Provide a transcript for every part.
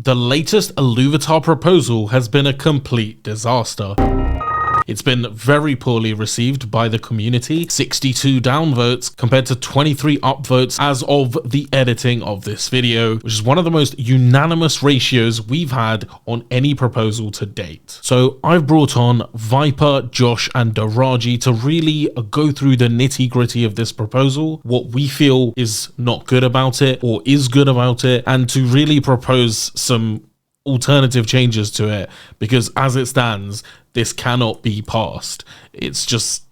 The latest Illuvitar proposal has been a complete disaster. It's been very poorly received by the community, 62 downvotes compared to 23 upvotes as of the editing of this video, which is one of the most unanimous ratios we've had on any proposal to date. So I've brought on Viper, Josh and Deraji to really go through the nitty gritty of this proposal, what we feel is not good about it or is good about it, and to really propose some alternative changes to it, because as it stands, this cannot be passed. It's just,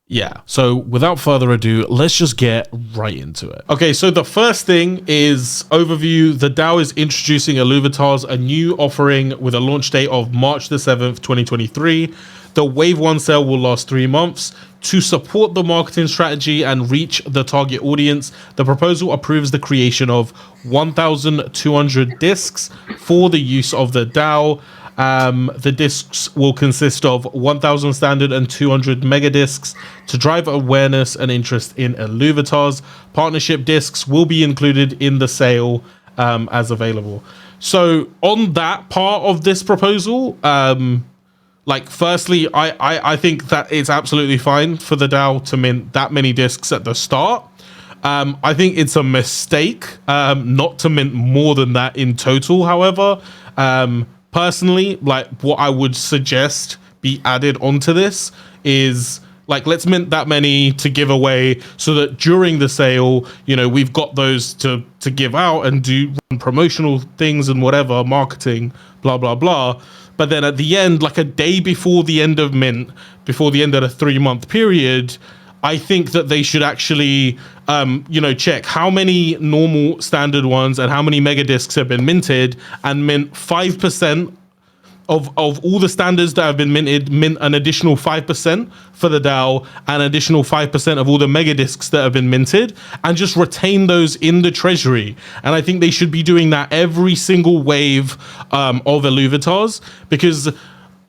yeah. So without further ado, let's just get right into it. Okay, so the first thing is overview. The DAO is introducing Illuvitars, a new offering with a launch date of March the 7th, 2023. The Wave 1 sale will last 3 months. To support the marketing strategy and reach the target audience, the proposal approves the creation of 1,200 discs for the use of the DAO. The discs will consist of 1,000 standard and 200 mega discs to drive awareness and interest in Illuvitars. Partnership discs will be included in the sale as available. So on that part of this proposal, like, firstly, I think that it's absolutely fine for the DAO to mint that many discs at the start. I think it's a mistake not to mint more than that in total, however. Personally, like, what I would suggest be added onto this is, like, let's mint that many to give away so that during the sale, you know, we've got those to give out and do promotional things and whatever, marketing, blah, blah, blah. But then at the end, like a day before the end of mint, before the end of the 3-month period, I think that they should actually, you know, check how many normal standard ones and how many mega discs have been minted, and mint 5% of all the standards that have been minted, mint an additional 5% for the DAO, and additional 5% of all the mega discs that have been minted, and just retain those in the treasury. And I think they should be doing that every single wave of Illuvitars, because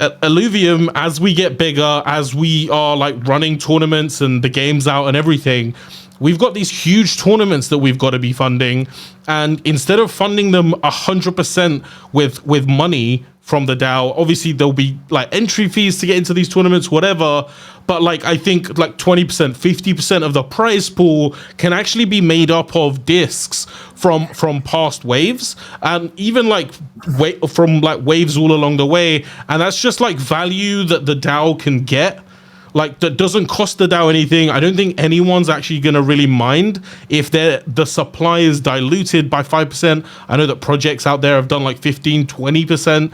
Illuvium, as we get bigger, as we are like running tournaments and the game's out and everything, we've got these huge tournaments that we've got to be funding, and instead of funding them 100% with money from the DAO, obviously there'll be like entry fees to get into these tournaments, whatever, but like I think like 20%, 50% of the prize pool can actually be made up of discs from past waves, and even like from like waves all along the way, and that's just like value that the DAO can get. Like, that doesn't cost the DAO anything. I don't think anyone's actually going to really mind if the supply is diluted by 5%. I know that projects out there have done like 15, 20%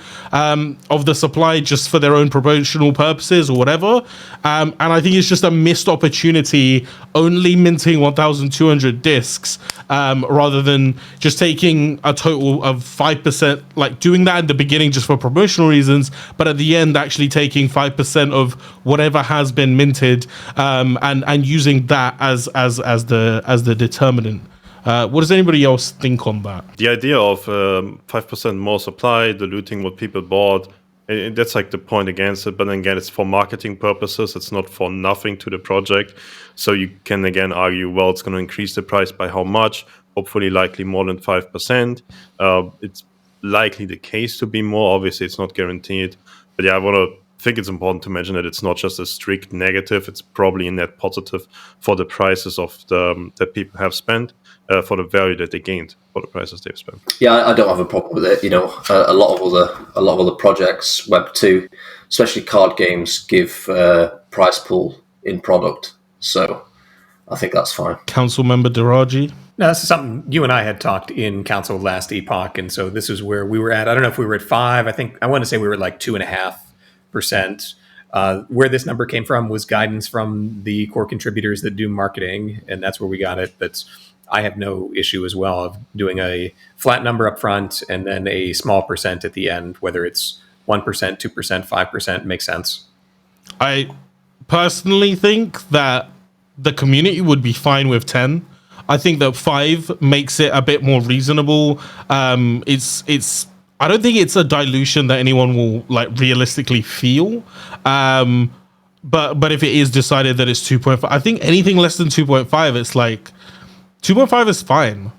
of the supply just for their own promotional purposes or whatever. And I think it's just a missed opportunity only minting 1,200 discs rather than just taking a total of 5%, like doing that in the beginning just for promotional reasons, but at the end actually taking 5% of whatever has been minted and using that as the determinant. What does anybody else think on that? The idea of 5% more supply, diluting what people bought, that's like the point against it. But then again, it's for marketing purposes. It's not for nothing to the project. So you can again argue, well, it's going to increase the price by how much? Hopefully, likely more than 5%. It's likely the case to be more. Obviously, it's not guaranteed. But yeah, I think it's important to mention that it's not just a strict negative. It's probably a net positive for the prices of that people have spent, for the value that they gained for the prices they've spent. Yeah, I don't have a problem with it. You know, a lot of other projects, Web 2, especially card games, give prize pool in product. So I think that's fine. Council Member Deraji? No, this is something you and I had talked in council last epoch, and so this is where we were at. I don't know if we were at 5. I want to say we were at like 2.5%. Where this number came from was guidance from the core contributors that do marketing, and that's where we got it. I have no issue as well of doing a flat number up front and then a small percent at the end, whether it's 1%, 2%, 5% makes sense. I personally think that the community would be fine with 10. I think that 5 makes it a bit more reasonable. It's I don't think it's a dilution that anyone will like realistically feel. But if it is decided that it's 2.5, I think anything less than 2.5, it's like 2.5 is fine.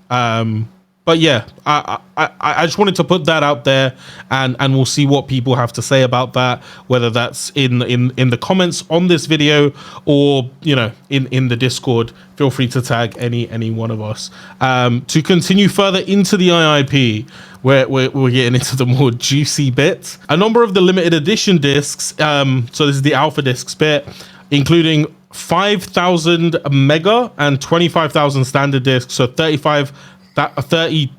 But yeah, I just wanted to put that out there, and we'll see what people have to say about that, whether that's in the comments on this video or in the Discord. Feel free to tag any one of us. To continue further into the IIP, where we're getting into the more juicy bits. A number of the limited edition discs. So this is the alpha discs bit, including 5,000 mega and 25,000 standard discs. So 30,000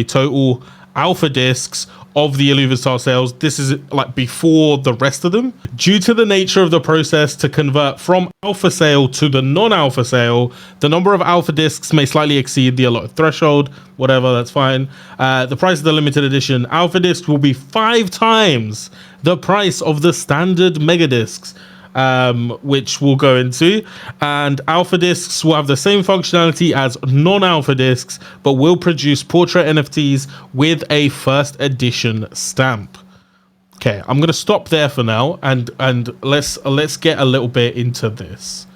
total alpha discs of the Illuvitars sales. This is like before the rest of them. Due to the nature of the process to convert from alpha sale to the non-alpha sale, the number of alpha discs may slightly exceed the allotted threshold. Whatever, that's fine. The price of the limited edition alpha disc will be 5 times the price of the standard mega discs, which we'll go into. And alpha discs will have the same functionality as non-alpha discs, but will produce portrait NFTs with a first edition stamp. Okay, I'm gonna stop there for now, and let's get a little bit into this.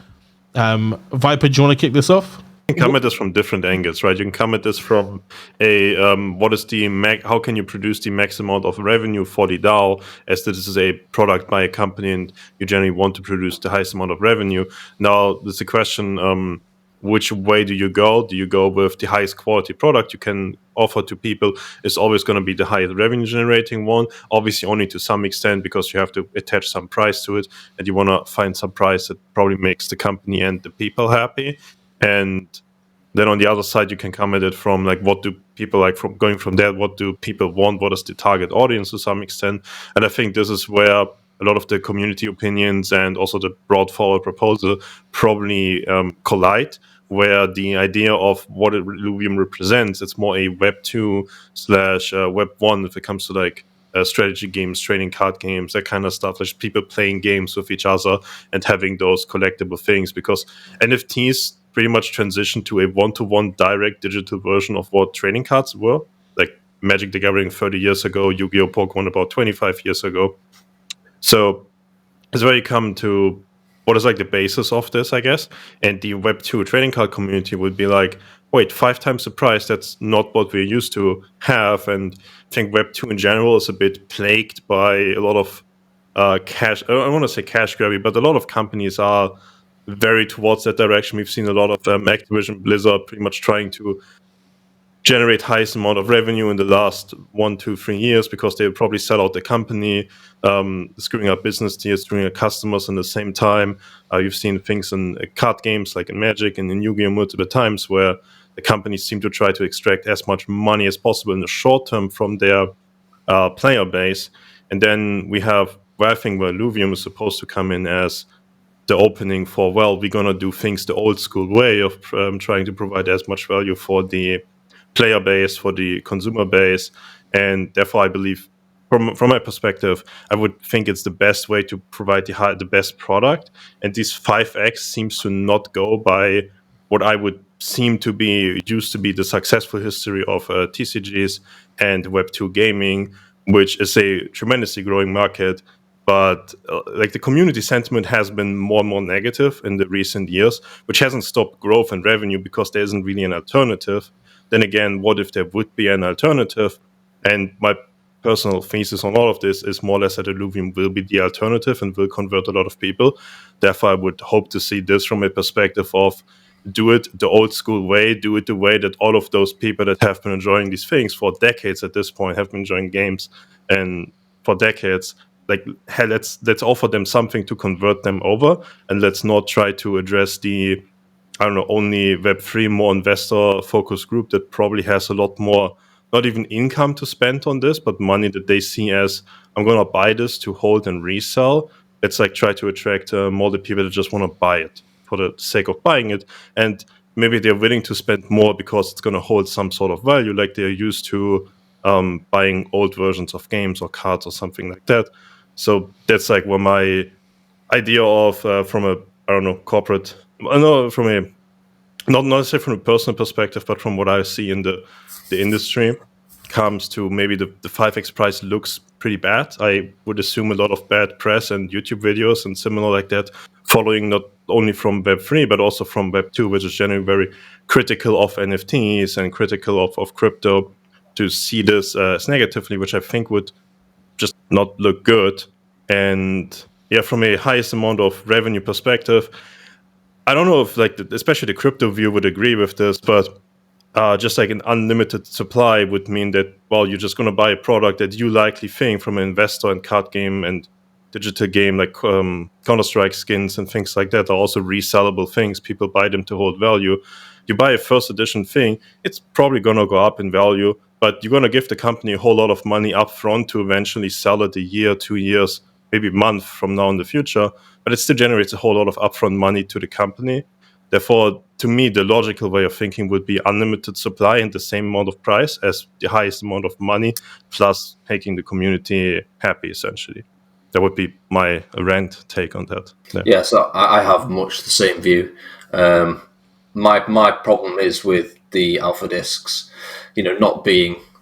Viper, do you want to kick this off? You can come at this from different angles, right? You can come at this from what is the how can you produce the max amount of revenue for the DAO, as this is a product by a company and you generally want to produce the highest amount of revenue. Now, there's a question, which way do you go? Do you go with the highest quality product you can offer to people? Is always going to be the highest revenue generating one, obviously only to some extent, because you have to attach some price to it, and you want to find some price that probably makes the company and the people happy. And then on the other side, you can come at it from like, what do people like, from going from that, what do people want? What is the target audience to some extent? And I think this is where a lot of the community opinions and also the brought forward proposal probably collide, where the idea of what Illuvium represents, it's more a Web 2 / Web 1 if it comes to like strategy games, trading card games, that kind of stuff. There's people playing games with each other and having those collectible things, because NFTs pretty much transitioned to a one-to-one direct digital version of what trading cards were, like Magic the Gathering 30 years ago, Yu-Gi-Oh! Pokemon about 25 years ago. So it's where you come to what is like the basis of this, I guess. And the Web 2 trading card community would be like, wait, 5 times the price, that's not what we're used to have. And I think Web 2 in general is a bit plagued by a lot of cash, I don't want to say cash grabby, but a lot of companies are very towards that direction. We've seen a lot of Activision Blizzard pretty much trying to generate highest amount of revenue in the last 1, 2, 3 years, because they would probably sell out the company, screwing up business deals, screwing up customers in the same time. You've seen things in card games like in Magic and in Yu-Gi-Oh! Multiple times, where the companies seem to try to extract as much money as possible in the short term from their player base. And then we have where I think where Illuvium is supposed to come in as the opening for, well, we're going to do things the old school way of trying to provide as much value for the player base, for the consumer base. And therefore, I believe, from my perspective, I would think it's the best way to provide the best product. And this 5x seems to not go by what I would seem to be, used to be the successful history of TCGs and Web2 gaming, which is a tremendously growing market. But like the community sentiment has been more and more negative in the recent years, which hasn't stopped growth and revenue because there isn't really an alternative. Then again, what if there would be an alternative? And my personal thesis on all of this is more or less that Illuvium will be the alternative and will convert a lot of people. Therefore, I would hope to see this from a perspective of do it the old school way, do it the way that all of those people that have been enjoying these things for decades at this point, have been enjoying games and for decades. Like, hey, let's offer them something to convert them over, and let's not try to address the, I don't know, only Web3 more investor focused group that probably has a lot more, not even income to spend on this, but money that they see as, I'm going to buy this to hold and resell. Let's like try to attract more the people that just want to buy it for the sake of buying it. And maybe they're willing to spend more because it's going to hold some sort of value, like they're used to buying old versions of games or cards or something like that. So that's like what my idea of from a, I don't know, corporate, no, from a, not necessarily from a personal perspective, but from what I see in the industry, comes to maybe the 5x price looks pretty bad. I would assume a lot of bad press and YouTube videos and similar like that following not only from Web3, but also from Web2, which is generally very critical of NFTs and critical of crypto, to see this as negatively, which I think would just not look good. And yeah, from a highest amount of revenue perspective, I don't know if especially the crypto view would agree with this, but just like an unlimited supply would mean that, well, you're just going to buy a product that you likely think from an investor and card game and digital game like Counter-Strike skins and things like that are also resellable things. People buy them to hold value. You buy a first edition thing, it's probably going to go up in value, but you're going to give the company a whole lot of money up front to eventually sell it a year, 2 years, maybe a month from now in the future. But it still generates a whole lot of upfront money to the company. Therefore, to me, the logical way of thinking would be unlimited supply and the same amount of price as the highest amount of money, plus making the community happy, essentially. That would be my rant take on that. Yeah, so I have much the same view. My problem is with the alpha discs, not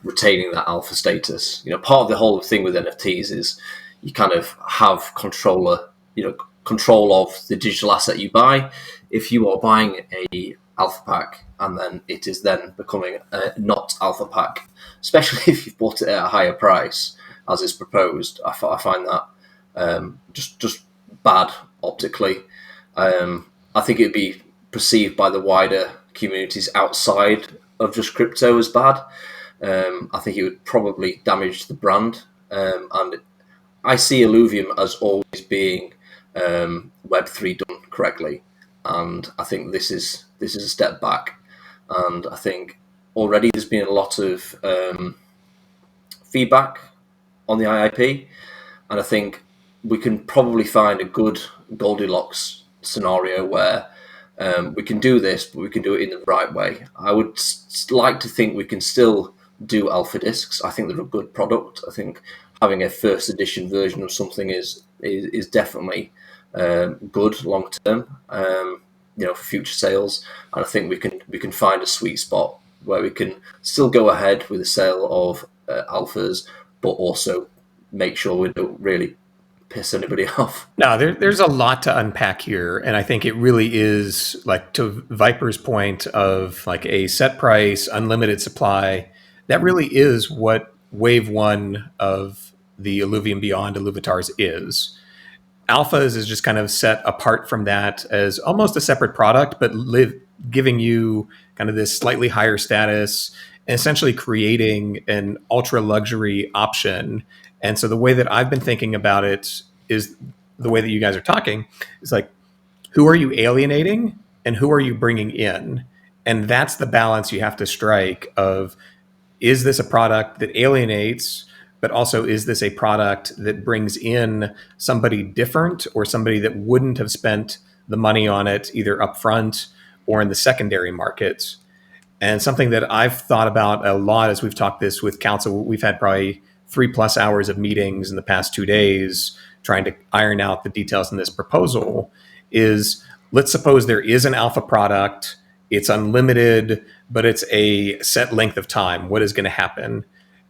retaining that alpha status. Part of the whole thing with NFTs is you kind of have control of the digital asset you buy. If you are buying a alpha pack and then it is then becoming a not alpha pack, especially if you've bought it at a higher price, as is proposed, I find that just bad optically. I think it'd be perceived by the wider communities outside of just crypto as bad. I think it would probably damage the brand. And I see Illuvium as always being Web3 done correctly. And I think this is a step back. And I think already there's been a lot of feedback on the IIP. And I think we can probably find a good Goldilocks scenario where we can do this, but we can do it in the right way. I would like to think we can still do alpha discs. I think they're a good product. I think having a first edition version of something is definitely good long term, for future sales. And I think we can find a sweet spot where we can still go ahead with the sale of alphas, but also make sure we don't really piss anybody off. No, there's a lot to unpack here. And I think it really is, like, to Viper's point of like a set price, unlimited supply. That really is what wave one of the Illuvium Beyond Illuvitars is. Alphas is just kind of set apart from that as almost a separate product, but giving you kind of this slightly higher status and essentially creating an ultra luxury option. And so the way that I've been thinking about it is the way that you guys are talking is like, who are you alienating and who are you bringing in? And that's the balance you have to strike of, is this a product that alienates, but also is this a product that brings in somebody different or somebody that wouldn't have spent the money on it either upfront or in the secondary markets? And something that I've thought about a lot as we've talked this with council, we've had probably 3+ hours of meetings in the past 2 days trying to iron out the details in this proposal is, let's suppose there is an alpha product, it's unlimited, but it's a set length of time. What is going to happen?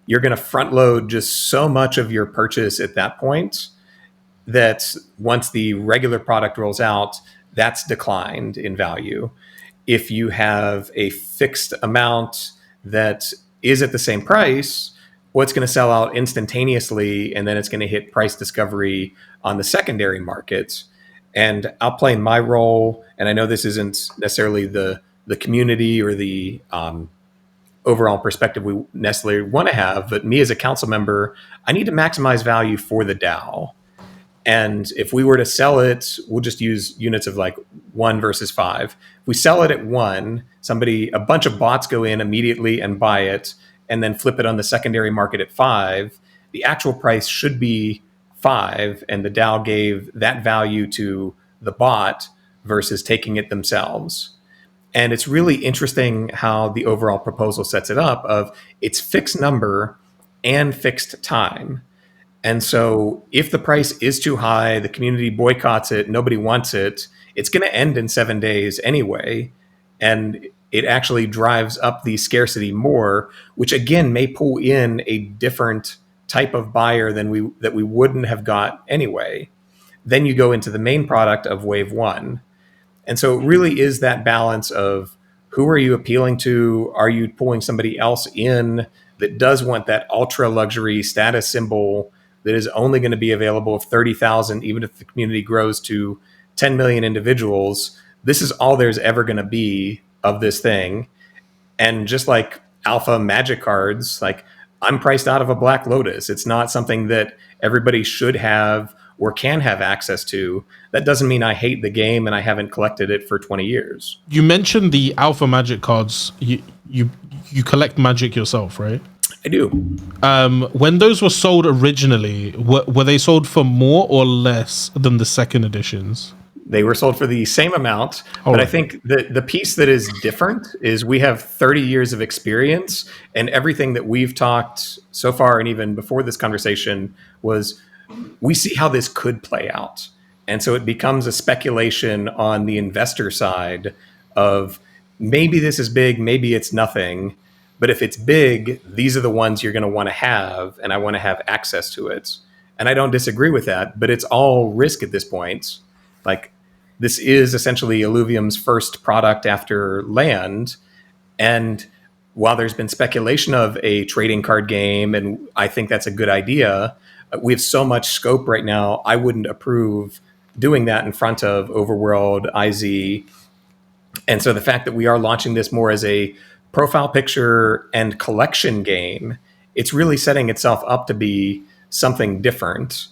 You're going to front load just so much of your purchase at that point that once the regular product rolls out, that's declined in value. If you have a fixed amount that is at the same price, what's going to sell out instantaneously, and then it's going to hit price discovery on the secondary markets. And I'll play my role, and I know this isn't necessarily the community or the overall perspective we necessarily want to have, but me as a council member, I need to maximize value for the DAO. And if we were to sell it, we'll just use units of like 1 versus 5. If we sell it at 1, a bunch of bots go in immediately and buy it, and then flip it on the secondary market at 5, the actual price should be 5, and the DAO gave that value to the bot versus taking it themselves. And it's really interesting how the overall proposal sets it up of it's fixed number and fixed time. And so if the price is too high, the community boycotts it, nobody wants it, it's going to end in 7 days anyway. And it actually drives up the scarcity more, which again may pull in a different type of buyer than that we wouldn't have got anyway. Then you go into the main product of wave one. And so it really is that balance of who are you appealing to? Are you pulling somebody else in that does want that ultra luxury status symbol that is only going to be available if 30,000, even if the community grows to 10 million individuals, this is all there's ever going to be of this thing. And just like alpha magic cards, like I'm priced out of a Black Lotus. It's not something that everybody should have or can have access to. That doesn't mean I hate the game and I haven't collected it for 20 years. You mentioned the alpha magic cards. You collect magic yourself, right? I do. When those were sold originally, were they sold for more or less than the second editions? They were sold for the same amount, but I think the piece that is different is we have 30 years of experience, and everything that we've talked so far, and even before this conversation, was we see how this could play out. And so it becomes a speculation on the investor side of maybe this is big, maybe it's nothing. But if it's big, these are the ones you're going to want to have, and I want to have access to it. And I don't disagree with that, but it's all risk at this point. Like, this is essentially Illuvium's first product after Land. And while there's been speculation of a trading card game, and I think that's a good idea, we have so much scope right now, I wouldn't approve doing that in front of Overworld, IZ. And so the fact that we are launching this more as a profile picture and collection game, it's really setting itself up to be something different.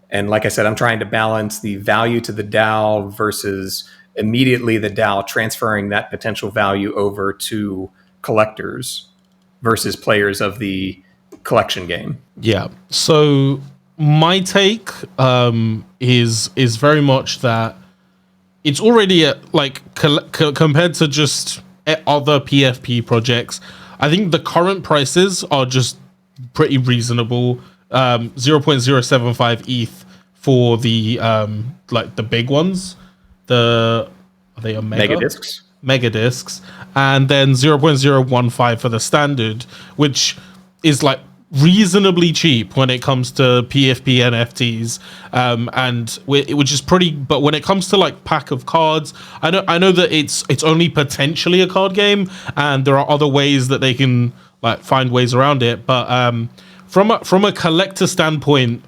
And like I said, I'm trying to balance the value to the DAO versus immediately the DAO transferring that potential value over to collectors versus players of the collection game. Yeah. So my take is very much that it's already compared to just other PFP projects, I think the current prices are just pretty reasonable. 0.075 ETH for the the big ones. Are they a mega discs, and then 0.015 for the standard, which is like reasonably cheap when it comes to PFP NFTs, which is pretty. But when it comes to like pack of cards, I know that it's only potentially a card game, and there are other ways that they can like find ways around it. But from a collector standpoint,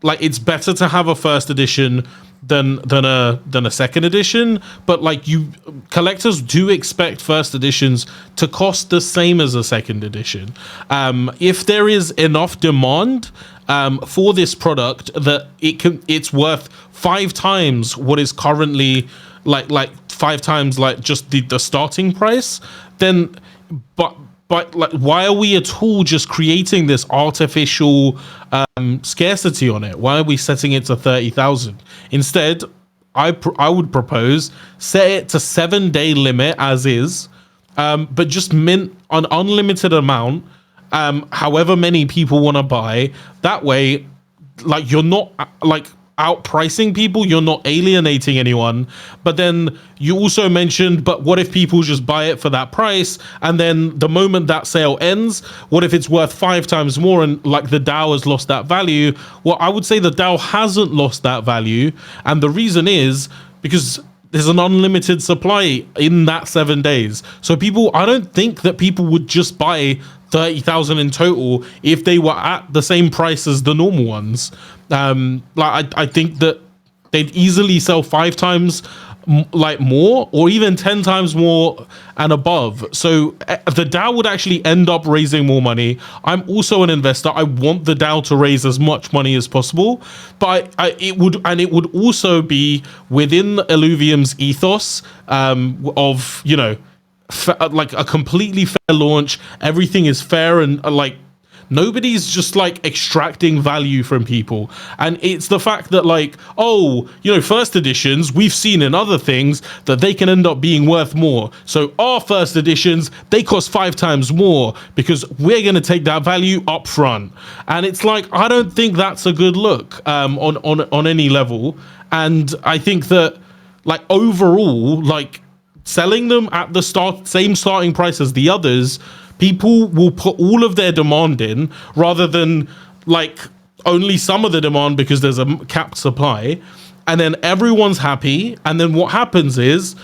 like it's better to have a first edition than a second edition. But like collectors do expect first editions to cost the same as a second edition. If there is enough demand for this product that it's worth 5 times what is currently like 5 times like just the starting price, then but like, why are we at all just creating this artificial scarcity on it? Why are we setting it to 30,000? Instead, I would propose set it to 7-day limit as is, but just mint an unlimited amount, however many people want to buy. That way, like you're not like outpricing people, you're not alienating anyone. But then you also mentioned, but what if people just buy it for that price, and then the moment that sale ends, what if it's worth 5 times more and like the DAO has lost that value? Well, I would say the DAO hasn't lost that value, and the reason is because there's an unlimited supply in that 7 days. So I don't think that people would just buy 30,000 in total if they were at the same price as the normal ones. I think that they'd easily sell 5 times more, or even 10 times more and above. So the DAO would actually end up raising more money. I'm also an investor. I want the DAO to raise as much money as possible, but it would also be within Illuvium's ethos of like a completely fair launch. Everything is fair, and like nobody's just like extracting value from people. And it's the fact that like, first editions, we've seen in other things that they can end up being worth more. So our first editions, they cost 5 times more because we're going to take that value up front. And it's like, I don't think that's a good look on any level. And I think that like overall, like selling them at the same starting price as the others, people will put all of their demand in rather than like only some of the demand because there's a capped supply. and then everyone's happy, and then what happens is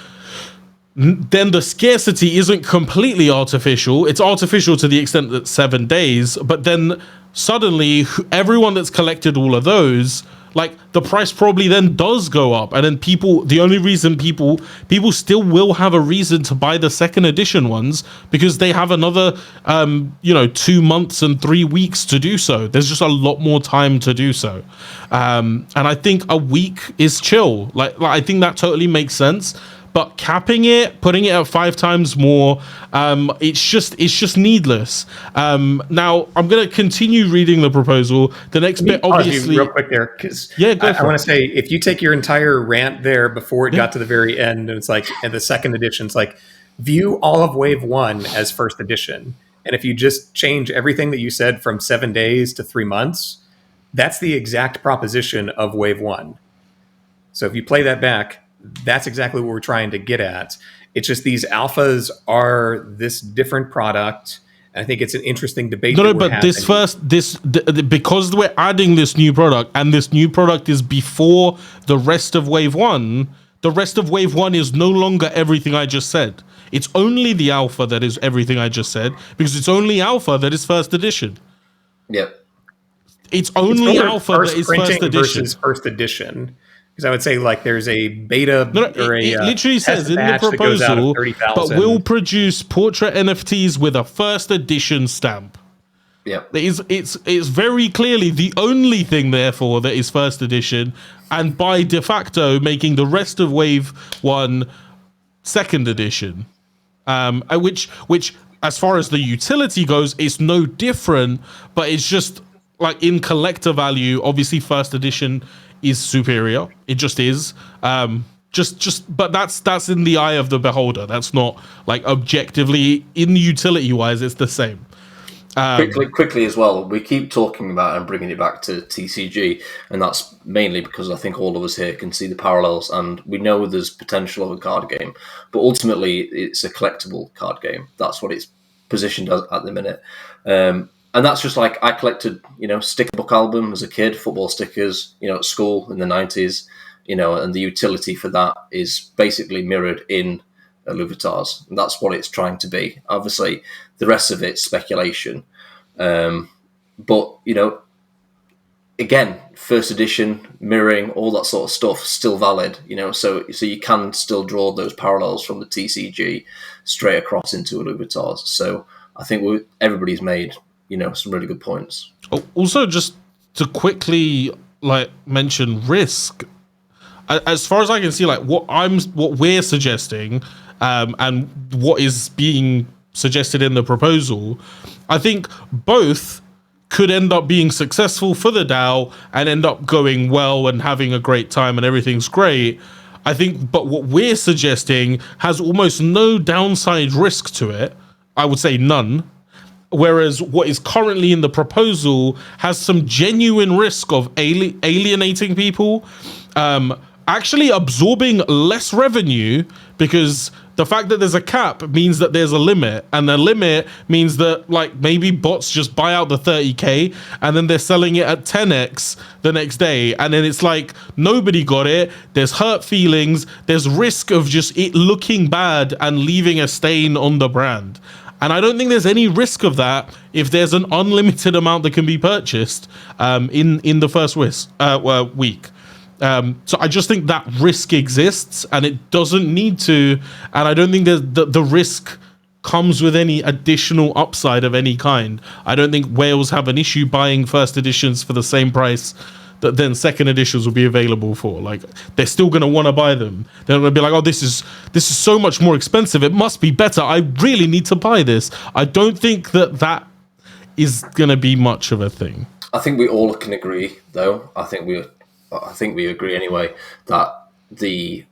then the scarcity isn't completely artificial. It's artificial to the extent that 7 days, but then suddenly everyone that's collected all of those, like, the price probably then does go up, and then the only reason people still will have a reason to buy the second edition ones, because they have another 2 months and 3 weeks to do so. There's just a lot more time to do so, and I think a week is chill. Like I think that totally makes sense. But capping it, putting it at 5 times more, it's just needless. Now, I'm going to continue reading the proposal. The next bit, obviously, real quick there, because I want to say, if you take your entire rant there before it got to the very end, and it's like, and the second edition's like, view all of Wave 1 as first edition. And if you just change everything that you said from 7 days to 3 months, that's the exact proposition of Wave 1. So if you play that back, that's exactly what we're trying to get at. It's just these alphas are this different product. And I think it's an interesting debate. Because we're adding this new product, and this new product is before the rest of Wave 1, the rest of Wave 1 is no longer everything I just said. It's only the alpha that is everything I just said, because it's only alpha that is first edition. Yep. It's only alpha that is first edition. Versus first edition. Because I would say, like, there's a beta it literally says in the proposal, but will produce portrait NFTs with a first edition stamp. Yeah, it's very clearly the only thing, therefore, that is first edition, and by de facto making the rest of Wave 1 second edition. Which, as far as the utility goes, it's no different, but it's just like in collector value. Obviously, first edition is superior. It just is. But that's in the eye of the beholder. That's not like objectively in utility wise. It's the same. Quickly as well. We keep talking about and bringing it back to TCG, and that's mainly because I think all of us here can see the parallels, and we know there's potential of a card game, but ultimately it's a collectible card game. That's what it's positioned as at the minute. And that's just like, I collected, sticker book album as a kid, football stickers, at school in the 90s, and the utility for that is basically mirrored in Illuvitars. And that's what it's trying to be. Obviously, the rest of it's speculation. But, again, first edition, mirroring, all that sort of stuff, still valid, so you can still draw those parallels from the TCG straight across into Illuvitars. So I think everybody's made some really good points. Also, just to quickly mention risk, as far as I can see, what we're suggesting, and what is being suggested in the proposal, I think both could end up being successful for the DAO and end up going well and having a great time and everything's great. I think, but what we're suggesting has almost no downside risk to it. I would say none. Whereas what is currently in the proposal has some genuine risk of alienating people, actually absorbing less revenue, because the fact that there's a cap means that there's a limit, and the limit means that maybe bots just buy out the 30k and then they're selling it at 10x the next day, and then it's like nobody got it. There's hurt feelings, there's risk of just it looking bad and leaving a stain on the brand. And I don't think there's any risk of that if there's an unlimited amount that can be purchased in the first week. So I just think that risk exists, and it doesn't need to. And I don't think the risk comes with any additional upside of any kind. I don't think whales have an issue buying first editions for the same price that then second editions will be available for. They're still going to want to buy them. They're going to be like, oh, this is so much more expensive, it must be better, I really need to buy this. I don't think that is going to be much of a thing. I think we all can agree, though. I think we agree anyway, that the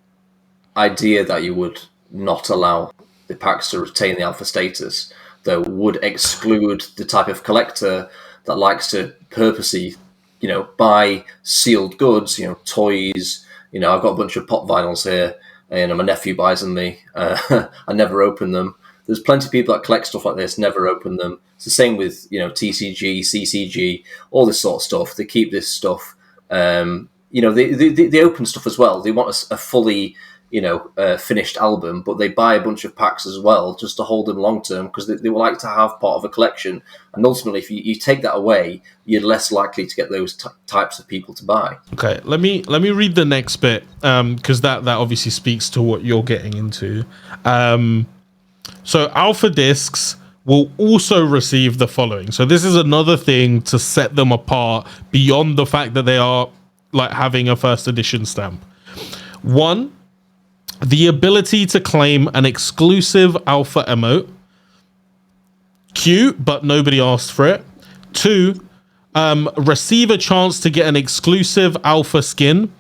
idea that you would not allow the packs to retain the alpha status, though, would exclude the type of collector that likes to purposely buy sealed goods, toys. I've got a bunch of pop vinyls here, and my nephew buys them me. I never open them. There's plenty of people that collect stuff like this, never open them. It's the same with, TCG, CCG, all this sort of stuff. They keep this stuff, they open stuff as well. They want a fully finished album, but they buy a bunch of packs as well just to hold them long term because they would like to have part of a collection. And ultimately, if you take that away, you're less likely to get those types of people to buy. Okay, let me read the next bit because that obviously speaks to what you're getting into. So alpha discs will also receive the following. So this is another thing to set them apart beyond the fact that they are like having a first edition stamp. 1, the ability to claim an exclusive alpha emote. Cute, but nobody asked for it. 2, receive a chance to get an exclusive alpha skin.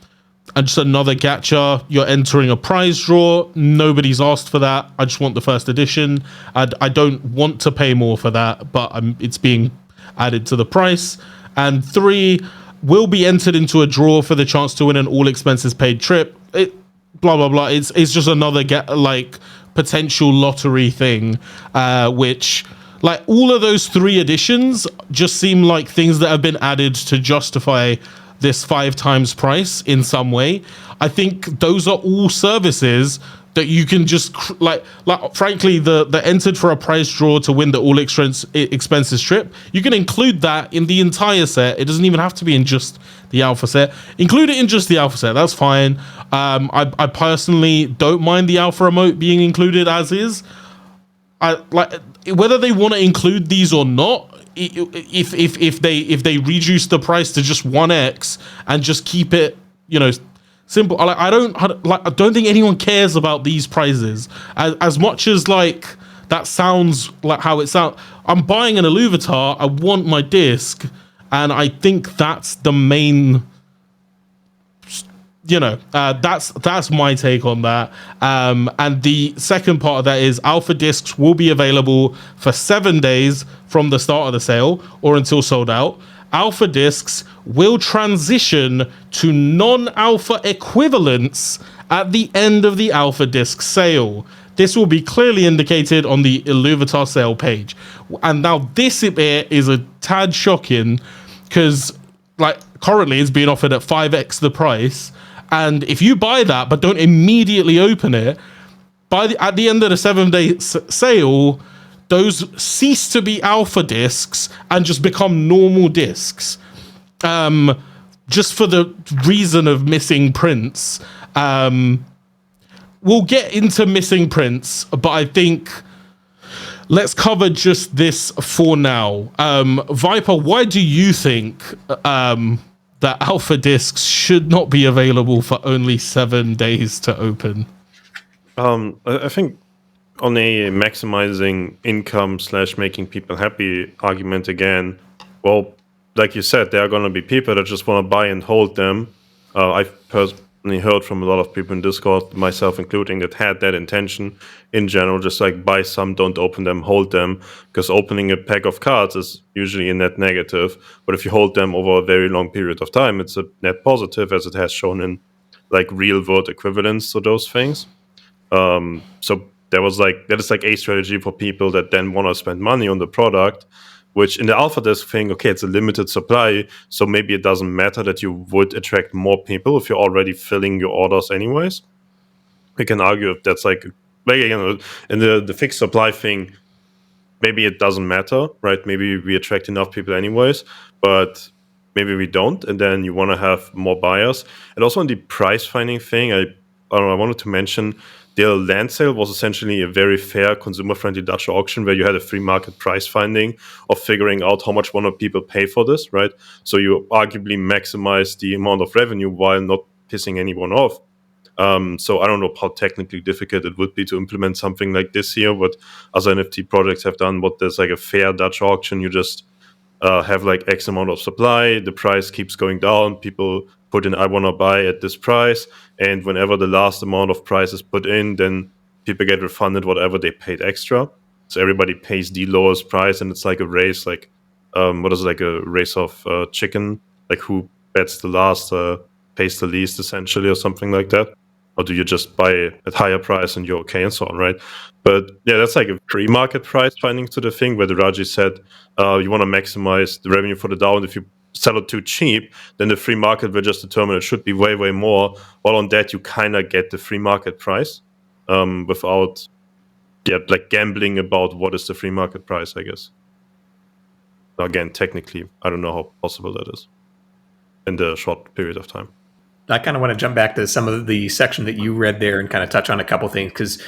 And just another gacha. You're entering a prize draw. Nobody's asked for that. I just want the first edition. I don't want to pay more for that, but it's being added to the price. And 3, will be entered into a draw for the chance to win an all expenses paid trip. Blah blah blah. It's just another potential lottery thing, which like all of those 3 additions just seem like things that have been added to justify this 5 times price in some way. I think those are all services that you can just like frankly the entered for a prize draw to win the all expenses trip, you can include that in the entire set. It doesn't even have to be in just the alpha set. Include it in just the alpha set, that's fine. I personally don't mind the alpha emote being included as is. I like whether they want to include these or not. If they reduce the price to just 1x and just keep it simple, I don't think anyone cares about these prizes as much as like that sounds like how it sounds. I'm buying an Illuvitar, I want my disc, and I think that's the main that's my take on that. And the second part of that is alpha discs will be available for 7 days from the start of the sale or until sold out. Alpha discs will transition to non-alpha equivalents at the end of the alpha disc sale. This will be clearly indicated on the Illuvitar sale page. And now this bit is a tad shocking because like currently it's being offered at 5x the price. And if you buy that but don't immediately open it, at the end of the 7-day sale, those cease to be alpha discs and just become normal discs. Just for the reason of missing prints. We'll get into missing prints, but I think let's cover just this for now. Viper, why do you think that alpha discs should not be available for only 7 days to open? I think on a maximizing income / making people happy argument again, well, like you said, there are going to be people that just want to buy and hold them. I've personally heard from a lot of people in Discord, myself including, that had that intention in general, just like buy some, don't open them, hold them, because opening a pack of cards is usually a net negative, but if you hold them over a very long period of time, it's a net positive, as it has shown in like real world equivalents to those things. So that is like a strategy for people that then want to spend money on the product, which in the alpha disc thing, okay, it's a limited supply, so maybe it doesn't matter that you would attract more people if you're already filling your orders anyways. We can argue if that's like in the fixed supply thing, maybe it doesn't matter, right? Maybe we attract enough people anyways, but maybe we don't, and then you want to have more buyers. And also on the price finding thing, I wanted to mention the land sale was essentially a very fair, consumer-friendly Dutch auction where you had a free market price finding of figuring out how much want people pay for this, right? So you arguably maximize the amount of revenue while not pissing anyone off. So I don't know how technically difficult it would be to implement something like this here, but other NFT projects have done what there's like a fair Dutch auction. You just have like X amount of supply, the price keeps going down, people put in I want to buy at this price, and whenever the last amount of price is put in, then people get refunded whatever they paid extra. So everybody pays the lowest price, and it's like a race, like what is it, like a race of chicken, like who bets the last pays the least, essentially, or something like that. Or do you just buy at higher price and you're okay and so on, right? But yeah, that's like a pre-market price finding to the thing where Deraji said you want to maximize the revenue for the DAO, and if you sell it too cheap, then the free market will just determine it should be way, way more. While on that, you kind of get the free market price without like gambling about what is the free market price, I guess. Again, technically, I don't know how possible that is in the short period of time. I kind of want to jump back to some of the section that you read there and kind of touch on a couple things, because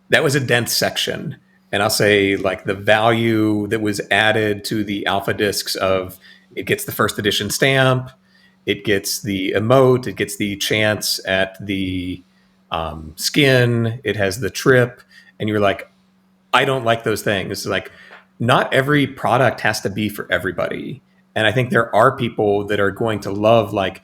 that was a dense section. And I'll say, like, the value that was added to the alpha discs of it gets the first edition stamp, it gets the emote, it gets the chance at the skin, it has the trip, and you're like, I don't like those things. Like, not every product has to be for everybody. And I think there are people that are going to love, like,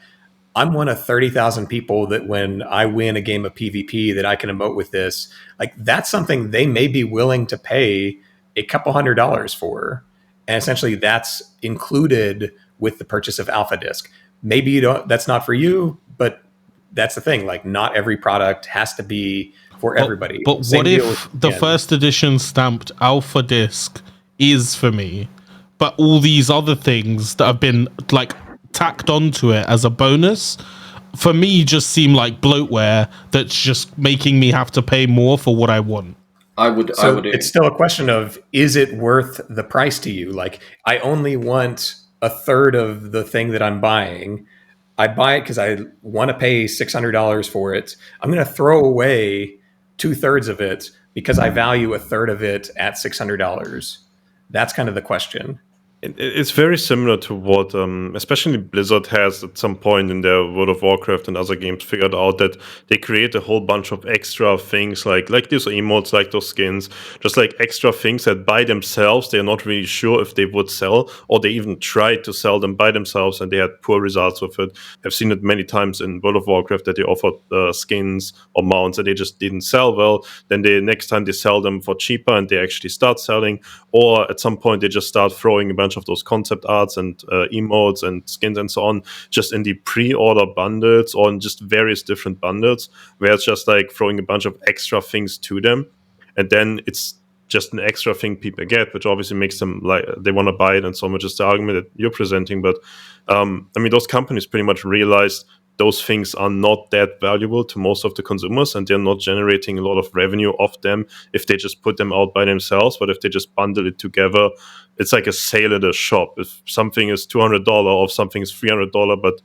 I'm one of 30,000 people that when I win a game of PvP that I can emote with this, like, that's something they may be willing to pay a couple $100s for. And essentially that's included with the purchase of Alpha Disc. Maybe you don't, that's not for you, but that's the thing. Like, not every product has to be for everybody. But what if the first edition stamped Alpha Disc is for me, but all these other things that have been like tacked onto it as a bonus for me just seem like bloatware that's just making me have to pay more for what I want? I would. It's still a question of, is it worth the price to you? Like, I only want a third of the thing that I'm buying. I buy it because I want to pay $600 for it. I'm going to throw away 2/3 of it because I value a third of it at $600. That's kind of the question. It's very similar to what, especially Blizzard has at some point in their World of Warcraft and other games figured out, that they create a whole bunch of extra things like these emotes, like those skins, just like extra things that by themselves they're not really sure if they would sell, or they even tried to sell them by themselves and they had poor results with it. I've seen it many times in World of Warcraft that they offered skins or mounts and they just didn't sell well. Then next time they sell them for cheaper and they actually start selling, or at some point they just start throwing a bunch of those concept arts and emotes and skins and so on just in the pre-order bundles or in just various different bundles, where it's just like throwing a bunch of extra things to them, and then it's just an extra thing people get, which obviously makes them like they want to buy it, and so much is the argument that you're presenting. But I mean, those companies pretty much realized those things are not that valuable to most of the consumers, and they're not generating a lot of revenue off them if they just put them out by themselves. But if they just bundle it together, it's like a sale at a shop. If something is $200 or if something is $300, but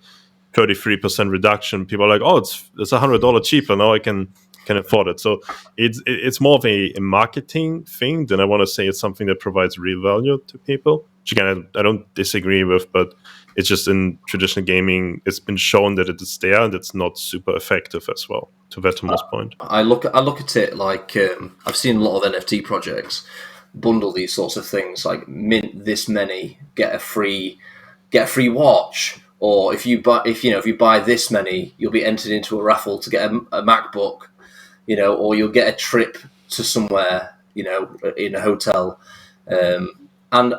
33% reduction, people are like, oh, it's $100 cheaper. Now I can afford it. So it's more of a marketing thing than I want to say it's something that provides real value to people, which again, I don't disagree with, but it's just in traditional gaming, it's been shown that it is there and it's not super effective as well, to Vetemor's point. I look at it like I've seen a lot of NFT projects bundle these sorts of things, like mint this many, get a free watch, or if you buy this many, you'll be entered into a raffle to get a MacBook, or you'll get a trip to somewhere, in a hotel, and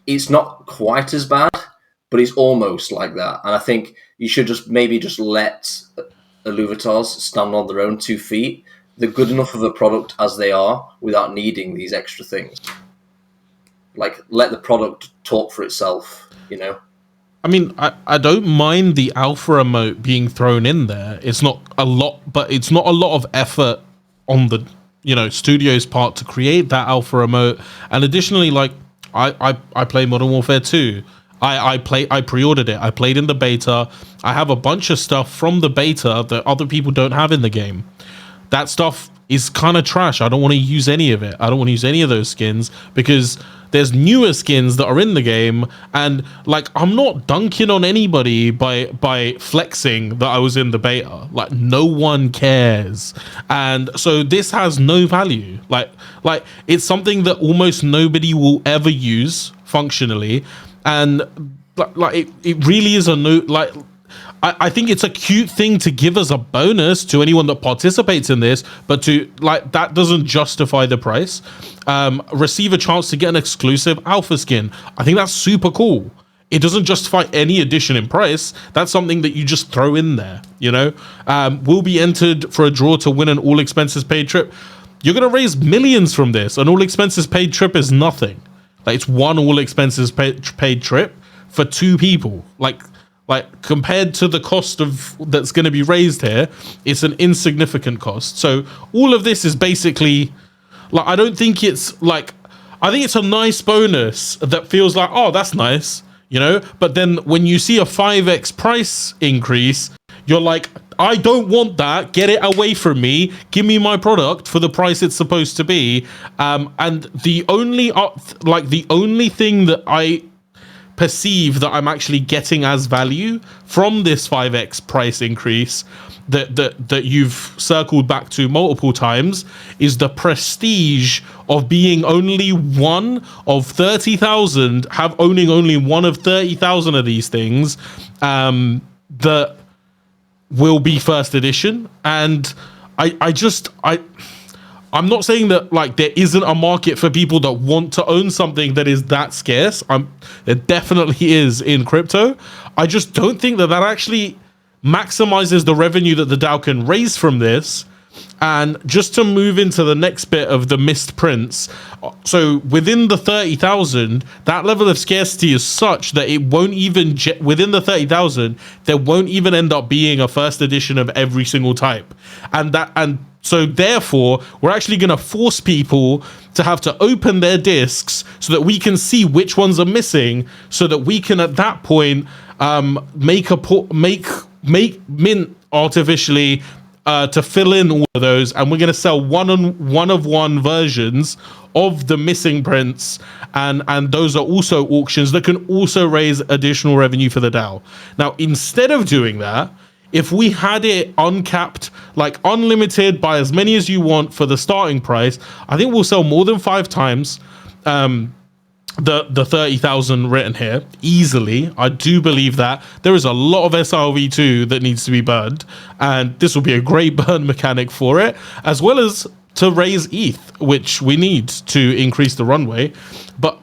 it's not quite as bad, but it's almost like that. And I think you should just let Illuvitars stand on their own 2 feet. They're good enough of a product as they are without needing these extra things. Like, let the product talk for itself, I mean, I don't mind the alpha emote being thrown in there. It's not a lot, but it's not a lot of effort on the studio's part to create that alpha emote. And additionally, like, I play Modern Warfare 2. I pre-ordered it. I played in the beta. I have a bunch of stuff from the beta that other people don't have in the game. That stuff is kind of trash. I don't want to use any of it. I don't want to use any of those skins because there's newer skins that are in the game, and like, I'm not dunking on anybody by flexing that I was in the beta. Like, no one cares. And so this has no value. Like it's something that almost nobody will ever use functionally. And like it really is I think it's a cute thing to give as a bonus to anyone that participates in this, but that doesn't justify the price. Receive a chance to get an exclusive alpha skin. I think that's super cool. It doesn't justify any addition in price. That's something that you just throw in there, will be entered for a draw to win an all expenses paid trip. You're going to raise millions from this. An all expenses paid trip is nothing. Like, it's one all expenses paid trip for 2 people. Like compared to the cost of that's going to be raised here, it's an insignificant cost. So all of this is basically like, I don't think it's like, I think it's a nice bonus that feels like, oh, that's nice, you know. But then when you see a 5x price increase, you're like, I don't want that. Get it away from me. Give me my product for the price it's supposed to be. And the only thing that I perceive that I'm actually getting as value from this 5x price increase that you've circled back to multiple times is the prestige of being only one of 30,000, owning only one of 30,000 of these things that will be first edition. And I'm not saying that like there isn't a market for people that want to own something that is that scarce. There definitely is in crypto. I just don't think that actually maximizes the revenue that the DAO can raise from this. And just to move into the next bit of the missed prints, so within the 30,000, that level of scarcity is such that it won't even within the 30,000, there won't even end up being a first edition of every single type, and so therefore we're actually going to force people to have to open their discs so that we can see which ones are missing, so that we can at that point make mint artificially to fill in all of those, and we're going to sell one of one versions of the missing prints, and those are also auctions that can also raise additional revenue for the DAO. Now, instead of doing that, if we had it uncapped, like unlimited, buy as many as you want for the starting price, I think we'll sell more than 5 times the 30,000 written here easily. I do believe that there is a lot of SRV2 that needs to be burned, and this will be a great burn mechanic for it, as well as to raise ETH, which we need to increase the runway.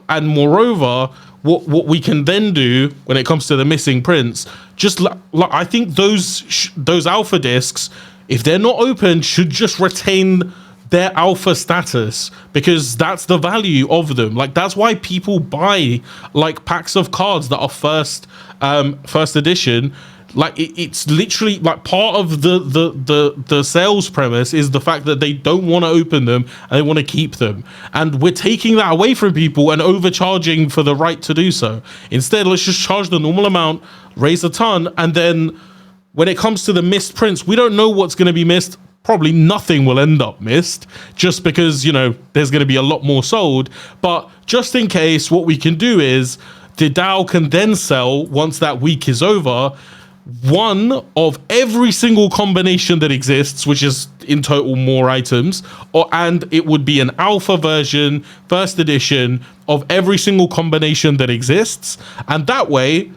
And moreover, what we can then do when it comes to the missing prints, just I think those alpha discs, if they're not open, should just retain their alpha status, because that's the value of them. Like, that's why people buy like packs of cards that are first edition. Like, it's literally like part of the sales premise is the fact that they don't want to open them and they want to keep them, and we're taking that away from people and overcharging for the right to do so. Instead, let's just charge the normal amount, raise a ton, and then when it comes to the missed prints, we don't know what's going to be missed. Probably nothing will end up missed, just because, you know, there's going to be a lot more sold. But just in case, what we can do is the DAO can then sell, once that week is over, one of every single combination that exists, which is in total more items, and it would be an alpha version, first edition of every single combination that exists. And that way,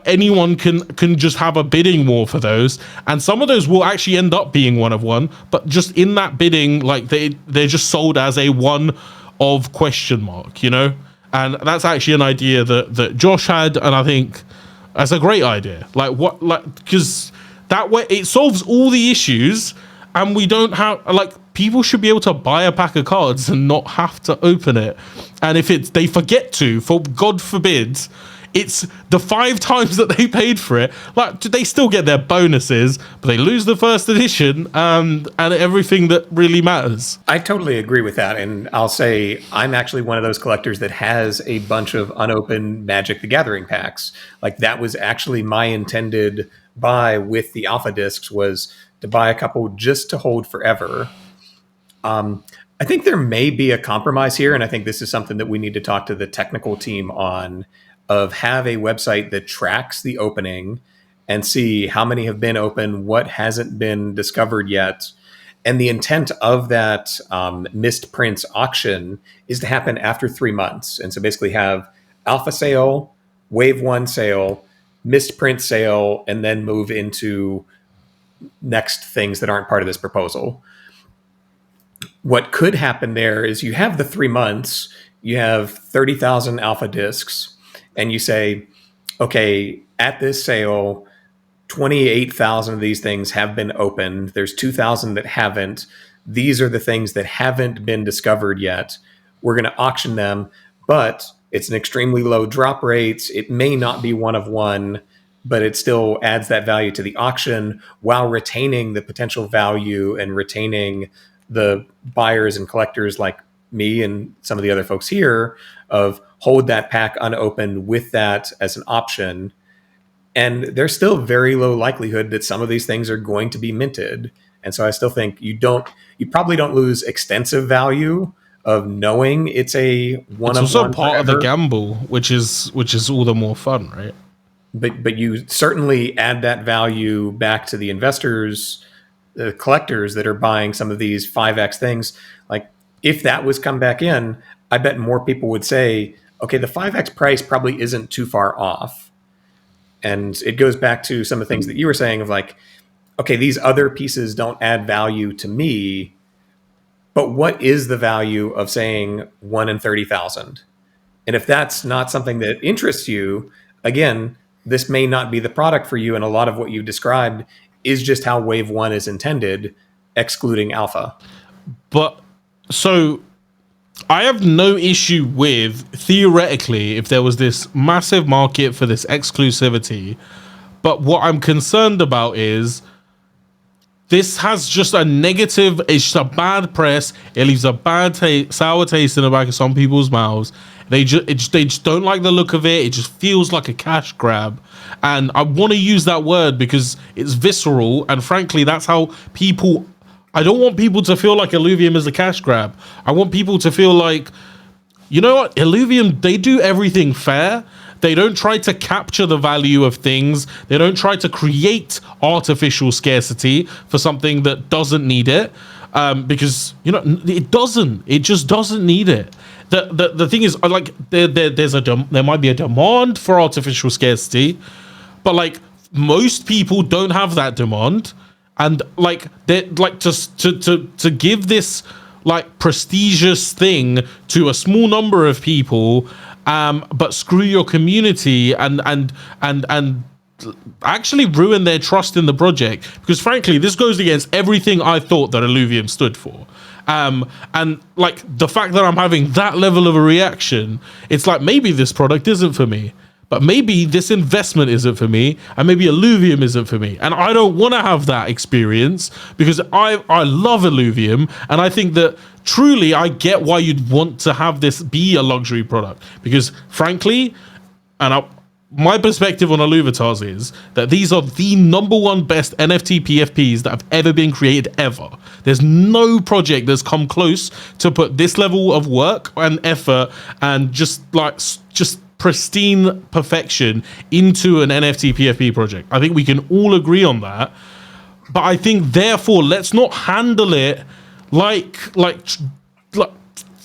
anyone can just have a bidding war for those, and some of those will actually end up being one of one, but just in that bidding, like they're just sold as a one of question mark, you know. And that's actually an idea that Josh had, and I think that's a great idea. Because that way it solves all the issues, and we don't have, people should be able to buy a pack of cards and not have to open it. And if they forget to, for God forbid, it's the 5 times that they paid for it. Like, they still get their bonuses, but they lose the first edition and everything that really matters. I totally agree with that. And I'll say I'm actually one of those collectors that has a bunch of unopened Magic the Gathering packs. Like, that was actually my intended buy with the alpha discs, was to buy a couple just to hold forever. I think there may be a compromise here, and I think this is something that we need to talk to the technical team on, of have a website that tracks the opening and see how many have been open, what hasn't been discovered yet. And the intent of that missed prints auction is to happen after 3 months. And so basically have alpha sale, wave 1 sale, missed print sale, and then move into next things that aren't part of this proposal. What could happen there is you have the 3 months, you have 30,000 alpha discs, and you say, okay, at this sale, 28,000 of these things have been opened. There's 2,000 that haven't. These are the things that haven't been discovered yet. We're going to auction them. But It's an extremely low drop rates. It may not be one of one, but it still adds that value to the auction while retaining the potential value and retaining the buyers and collectors like me and some of the other folks here of hold that pack unopened with that as an option. And there's still very low likelihood that some of these things are going to be minted. And so I still think you probably don't lose extensive value of knowing it's a one of one. It's also part of the forever. gamble, which is all the more fun, right? But you certainly add that value back to the investors, the collectors that are buying some of these 5x things. Like if that was come back in, I bet more people would say, okay, the 5x price probably isn't too far off. And it goes back to some of the things that you were saying of like, okay, these other pieces don't add value to me, but what is the value of saying 1 in 30,000? And if that's not something that interests you, again, this may not be the product for you. And a lot of what you described is just how wave one is intended, excluding alpha. But so I have no issue with, theoretically, if there was this massive market for this exclusivity. But what I'm concerned about is this has just a negative, it's just a bad press. It leaves a bad sour taste in the back of some people's mouths. They just don't like the look of it. It just feels like a cash grab. And I want to use that word because it's visceral. And frankly, that's how people... I don't want people to feel like Illuvium is a cash grab. I want people to feel like, you know what? Illuvium, they do everything fair. They don't try to capture the value of things. They don't try to create artificial scarcity for something that doesn't need it. Because, you know, it doesn't. It just doesn't need it. The thing is, like, there might be a demand for artificial scarcity, but like most people don't have that demand, and like they like to give this like prestigious thing to a small number of people, but screw your community and actually ruin their trust in the project, because frankly this goes against everything I thought that Illuvium stood for. And like the fact that I'm having that level of a reaction, it's like maybe this product isn't for me, but maybe this investment isn't for me, and maybe Illuvium isn't for me, and I don't want to have that experience because I love Illuvium, and I think that truly I get why you'd want to have this be a luxury product, because frankly, my perspective on Illuvitars is that these are the #1 best NFT PFPs that have ever been created ever. There's no project that's come close to put this level of work and effort and just pristine perfection into an NFT PFP project. I think we can all agree on that. But I think therefore let's not handle it like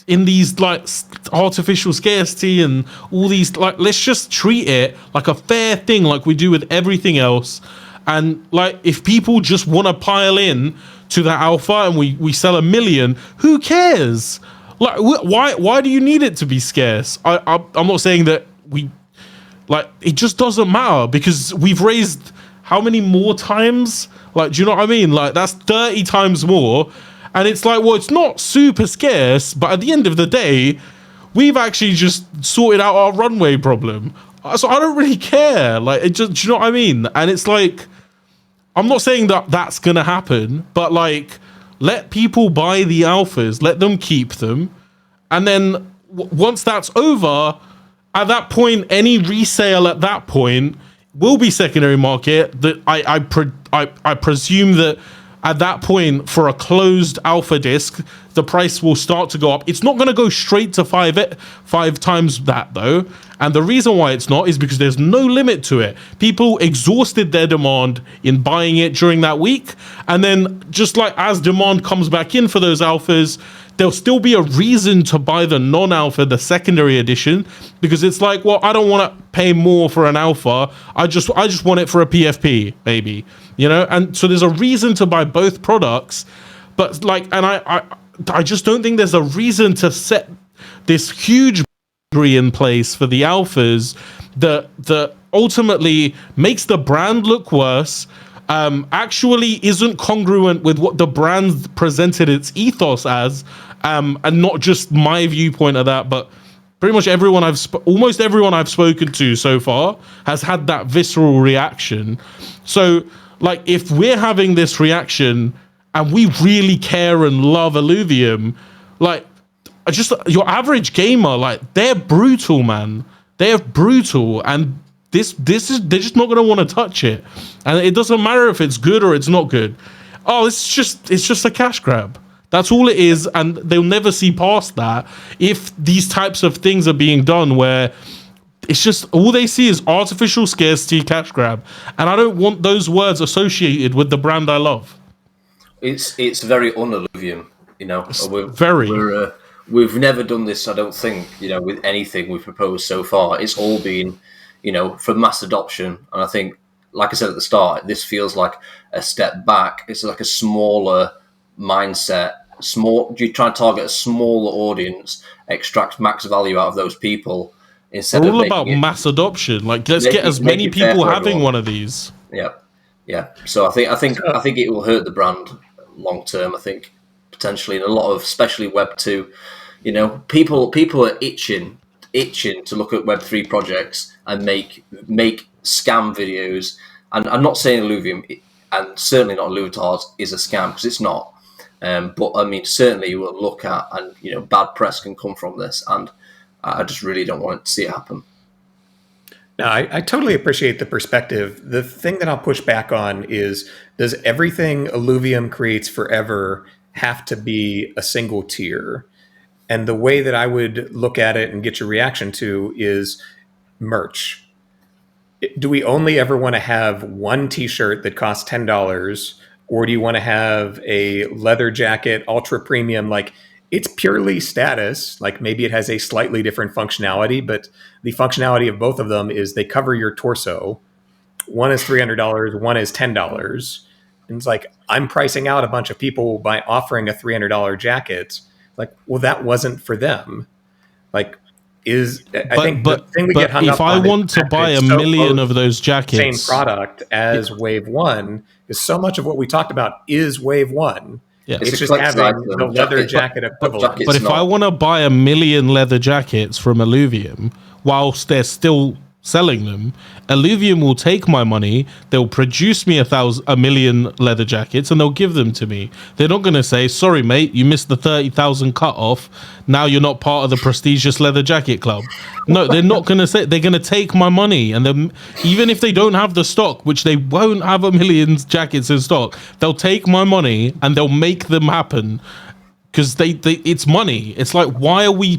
in these like artificial scarcity and all these, like, let's just treat it like a fair thing, like we do with everything else. And like if people just want to pile in to the alpha and we sell 1 million, who cares? Like why do you need it to be scarce? I'm not saying that we like, it just doesn't matter, because we've raised how many more times? Like, do you know what I mean? Like that's 30 times more. And it's like, well, it's not super scarce, but at the end of the day, we've actually just sorted out our runway problem. So I don't really care. Like, it just, do you know what I mean? And it's like, I'm not saying that that's going to happen, but like, let people buy the alphas, let them keep them. And then once that's over, at that point, any resale at that point will be secondary market. That I presume that at that point, for a closed alpha disc, the price will start to go up. It's not going to go straight to five times that though. And the reason why it's not is because there's no limit to it. People exhausted their demand in buying it during that week. And then just like as demand comes back in for those alphas, there'll still be a reason to buy the non-alpha, the secondary edition, because it's like, well, I don't want to pay more for an alpha. I just want it for a PFP, maybe, you know? And so there's a reason to buy both products, but like, and I just don't think there's a reason to set this huge in place for the alphas that ultimately makes the brand look worse, actually isn't congruent with what the brand presented its ethos as, and not just my viewpoint of that, but pretty much everyone almost everyone I've spoken to so far has had that visceral reaction. So, like, if we're having this reaction and we really care and love Illuvium, like, just your average gamer, like, they're brutal, man. They're brutal, and this is they're just not going to want to touch it, and it doesn't matter if it's good or it's not good. Oh, it's just a cash grab. That's all it is, and they'll never see past that if these types of things are being done where it's just all they see is artificial scarcity, cash grab, and I don't want those words associated with the brand I love. It's very un-Illuvium, you know. We've never done this, I don't think, you know, with anything we've proposed so far. It's all been, you know, for mass adoption. And I think, like I said at the start, this feels like a step back. It's like a smaller mindset. You try to target a smaller audience, extract max value out of those people instead of making about mass adoption. Like, let's get as many people having one of these. Yeah. So I think it will hurt the brand long term. I think potentially in a lot of, especially Web 2, you know, people are itching to look at Web 3 projects and make scam videos. And I'm not saying Illuvium, and certainly not Illuvitars, is a scam, because it's not. But I mean, certainly you will look at, and you know, bad press can come from this, and I just really don't want to see it happen. No, I totally appreciate the perspective. The thing that I'll push back on is, does everything Illuvium creates forever have to be a single tier? And the way that I would look at it and get your reaction to is merch. Do we only ever want to have one t-shirt that costs $10, or do you want to have a leather jacket, ultra premium? Like, it's purely status. Like, maybe it has a slightly different functionality, but the functionality of both of them is they cover your torso. One is $300, one is $10. And it's like, I'm pricing out a bunch of people by offering a $300 jacket. Like, well, that wasn't for them. Like, I think the thing we get hung up on, if I want to buy a million of those jackets, same product as Wave 1, is so much of what we talked about is Wave 1. Yeah. It's just having the leather jacket equivalent. But if I want to buy a million leather jackets from Illuvium, whilst they're still selling them, Illuvium will take my money, they'll produce me a million leather jackets, and they'll give them to me. They're not going to say, sorry mate, you missed the 30,000 cut off, now you're not part of the prestigious leather jacket club. No, they're not going to say. They're going to take my money, and even if they don't have the stock, which they won't have a million jackets in stock, they'll take my money and they'll make them happen, because it's money. It's like, why are we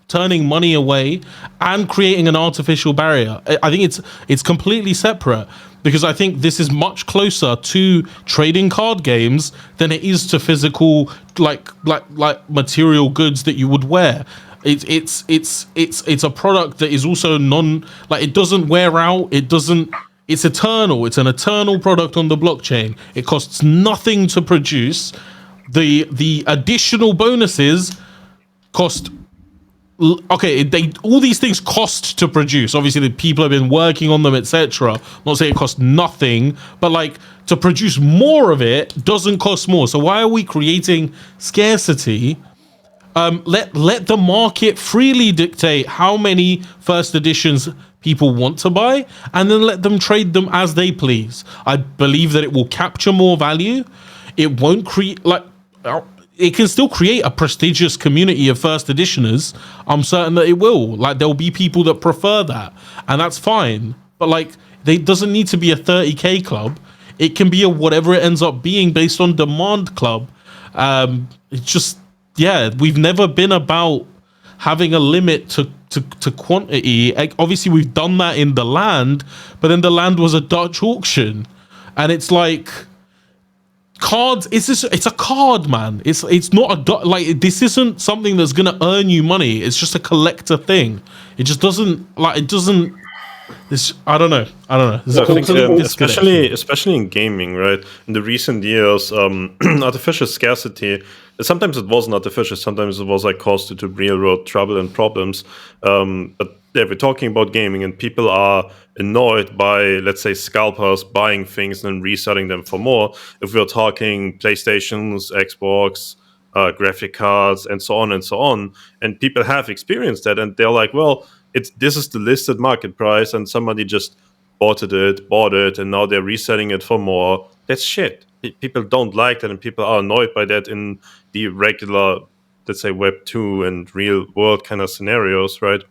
turning money away and creating an artificial barrier? I think it's completely separate, because I think this is much closer to trading card games than it is to physical like material goods that you would wear. It's a product that is also it doesn't wear out. It's eternal. It's an eternal product on the blockchain. It costs nothing to produce. The additional bonuses cost. Okay, all these things cost to produce. Obviously, the people have been working on them, etc. Not saying it costs nothing, but like, to produce more of it doesn't cost more. So why are we creating scarcity? Let the market freely dictate how many first editions people want to buy, and then let them trade them as they please. I believe that it will capture more value. It won't create it can still create a prestigious community of first editioners. I'm certain that it will. Like, there'll be people that prefer that, and that's fine. But like, it doesn't need to be a 30k club. It can be a whatever it ends up being based on demand club. It's just, yeah, we've never been about having a limit to quantity. Obviously, we've done that in the land, but then the land was a Dutch auction, and it's like, cards, it's a card, man. It's not this isn't something that's gonna earn you money. It's just a collector thing. It just doesn't this, I don't know. I think, especially in gaming, right? In the recent years, artificial scarcity, sometimes it wasn't artificial, sometimes it was like caused to real world trouble and problems. But yeah, we're talking about gaming, and people are annoyed by, let's say, scalpers buying things and then reselling them for more. If we're talking PlayStations, Xbox, graphic cards, and so on and so on. And people have experienced that, and they're like, well, this is the listed market price, and somebody just bought it, and now they're reselling it for more. That's shit. People don't like that, and people are annoyed by that in the regular, let's say, Web 2 and real world kind of scenarios, right?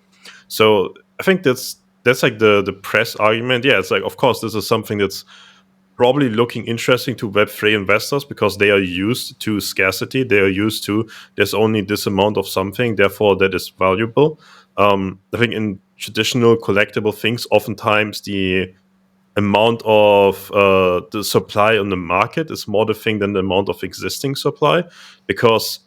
So I think that's like the press argument. Yeah, it's like, of course, this is something that's probably looking interesting to Web3 investors because they are used to scarcity. They are used to there's only this amount of something, therefore that is valuable. I think in traditional collectible things, oftentimes the amount of the supply on the market is more the thing than the amount of existing supply, because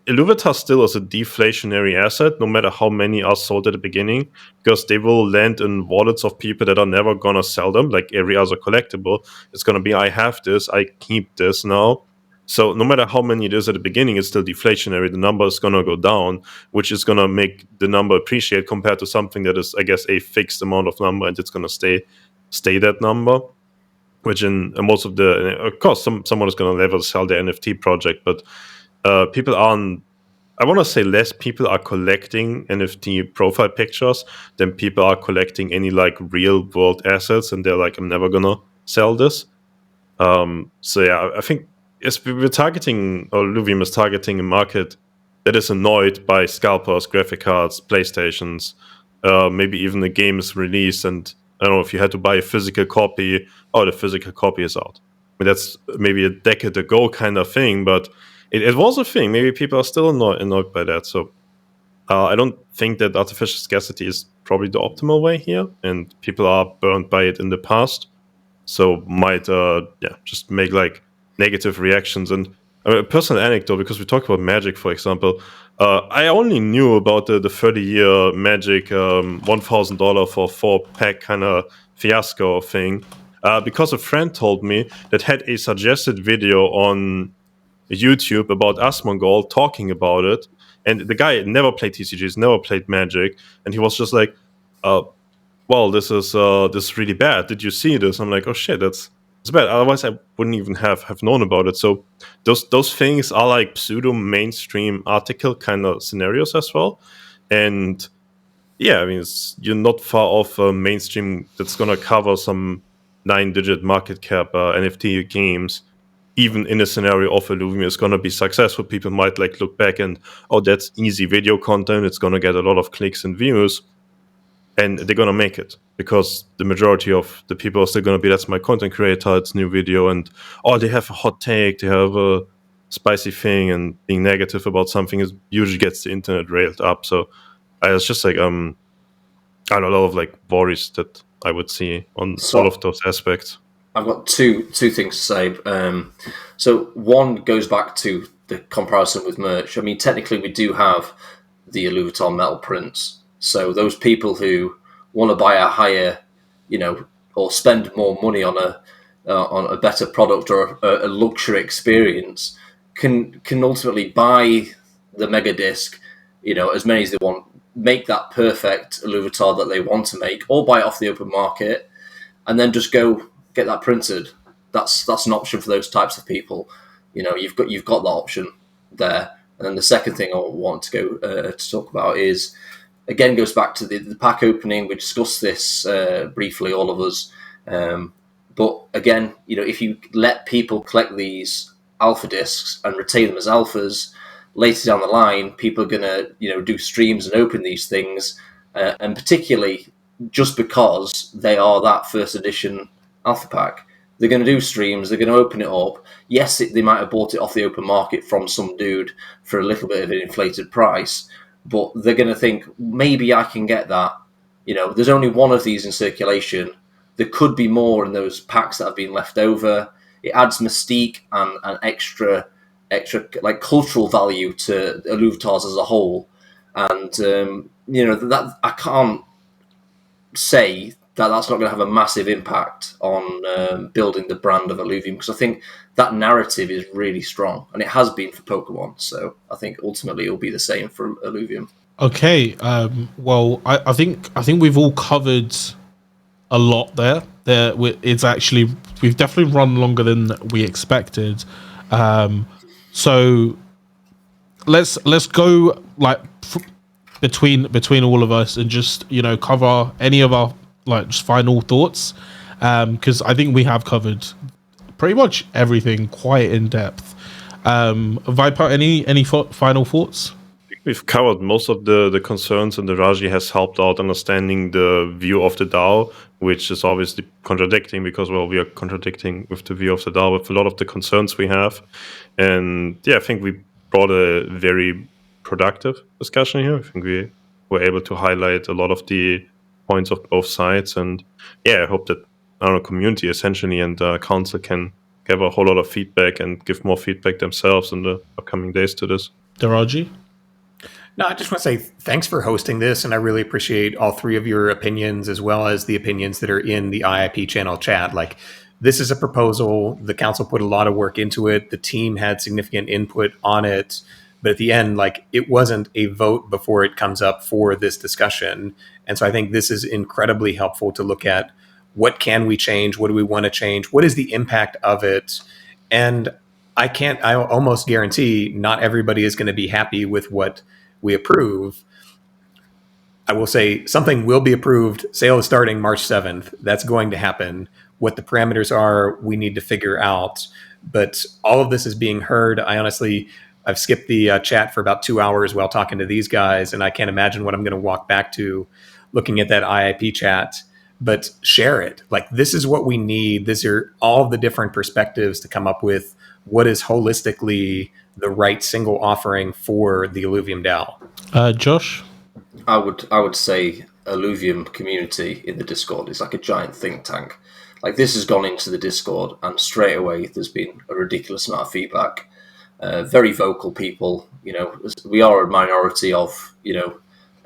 Illuvitars still is a deflationary asset, no matter how many are sold at the beginning, because they will land in wallets of people that are never going to sell them, like every other collectible. It's going to be, I have this, I keep this now. So no matter how many it is at the beginning, it's still deflationary. The number is going to go down, which is going to make the number appreciate compared to something that is, I guess, a fixed amount of number, and it's going to stay that number. Which in most of the, of course, someone is going to never sell their NFT project, but people aren't, I want to say less people are collecting NFT profile pictures than people are collecting any like real world assets, and they're like, I'm never gonna sell this. So yeah, I think we're targeting, or Illuvium is targeting a market that is annoyed by scalpers, graphic cards, PlayStations, maybe even the game is released, and I don't know, if you had to buy a physical copy, the physical copy is out. I mean, that's maybe a decade ago kind of thing, but it was a thing. Maybe people are still annoyed by that. So I don't think that artificial scarcity is probably the optimal way here, and people are burned by it in the past. So might just make like negative reactions. And a personal anecdote, because we talked about Magic, for example. I only knew about the 30-year Magic $1,000 for 4-pack kind of fiasco thing because a friend told me that had a suggested video on YouTube about Asmongold talking about it, and the guy never played TCGs, never played Magic, and he was just like, well, this is really bad. Did you see this? I'm like, oh shit, it's bad. Otherwise I wouldn't even have known about it. So those things are like pseudo mainstream article kind of scenarios as well. And yeah, I mean, you're not far off mainstream that's gonna cover some 9-digit market cap NFT games. Even in a scenario of Illuvium is going to be successful, people might like look back and, that's easy video content. It's going to get a lot of clicks and views, and they're going to make it because the majority of the people are still going to be, that's my content creator, it's new video, and they have a hot take, they have a spicy thing, and being negative about something usually gets the internet railed up. So it's just like, I don't know, a lot of like worries that I would see on all of those aspects. I've got two things to say. So one goes back to the comparison with merch. I mean, technically, we do have the Illuvitar metal prints. So those people who want to buy a higher, or spend more money on a better product or a luxury experience can ultimately buy the mega disc, as many as they want, make that perfect Illuvitar that they want to make, or buy it off the open market, and then just go get that printed. That's an option for those types of people. You've got that option there. And then the second thing I want to go to talk about is, again, goes back to the pack opening. We discussed this briefly, all of us. But again, if you let people collect these alpha discs and retain them as alphas, later down the line, people are going to do streams and open these things, and particularly just because they are that first edition alpha pack, they're going to do streams, they're going to open it up. Yes, they might have bought it off the open market from some dude for a little bit of an inflated price, but they're going to think, maybe I can get that. There's only one of these in circulation. There could be more in those packs that have been left over. It adds mystique and extra like cultural value to Illuvitars as a whole. And that I can't say that's not going to have a massive impact on building the brand of Illuvium, because I think that narrative is really strong, and it has been for Pokemon. So I think ultimately it will be the same for Illuvium. Okay, well, I think we've all covered a lot there. It's actually, we've definitely run longer than we expected. So let's go like between all of us and just cover any of our like just final thoughts, because I think we have covered pretty much everything quite in depth. Viper, any final thoughts? We've covered most of the concerns, and Deraji has helped out understanding the view of the DAO, which is obviously contradicting because, well, we are contradicting with the view of the DAO with a lot of the concerns we have. And yeah, I think we brought a very productive discussion here. I think we were able to highlight a lot of the points of both sides. And yeah, I hope that our community essentially and council can give a whole lot of feedback and give more feedback themselves in the upcoming days to this. Deraji? No, I just want to say thanks for hosting this, and I really appreciate all three of your opinions as well as the opinions that are in the IIP channel chat. Like, this is a proposal. The council put a lot of work into it. The team had significant input on it. But at the end, like, it wasn't a vote before it comes up for this discussion. And so I think this is incredibly helpful to look at what can we change? What do we want to change? What is the impact of it? And I almost guarantee not everybody is going to be happy with what we approve. I will say something will be approved. Sale is starting March 7th. That's going to happen. What the parameters are, we need to figure out. But all of this is being heard. I've skipped the chat for about 2 hours while talking to these guys, and I can't imagine what I'm going to walk back to looking at that IIP chat. But share it. Like, this is what we need. These are all the different perspectives to come up with what is holistically the right single offering for the Illuvium DAO. Josh? I would say Illuvium community in the Discord is like a giant think tank. Like, this has gone into the Discord, and straight away there's been a ridiculous amount of feedback. Very vocal people. We are a minority of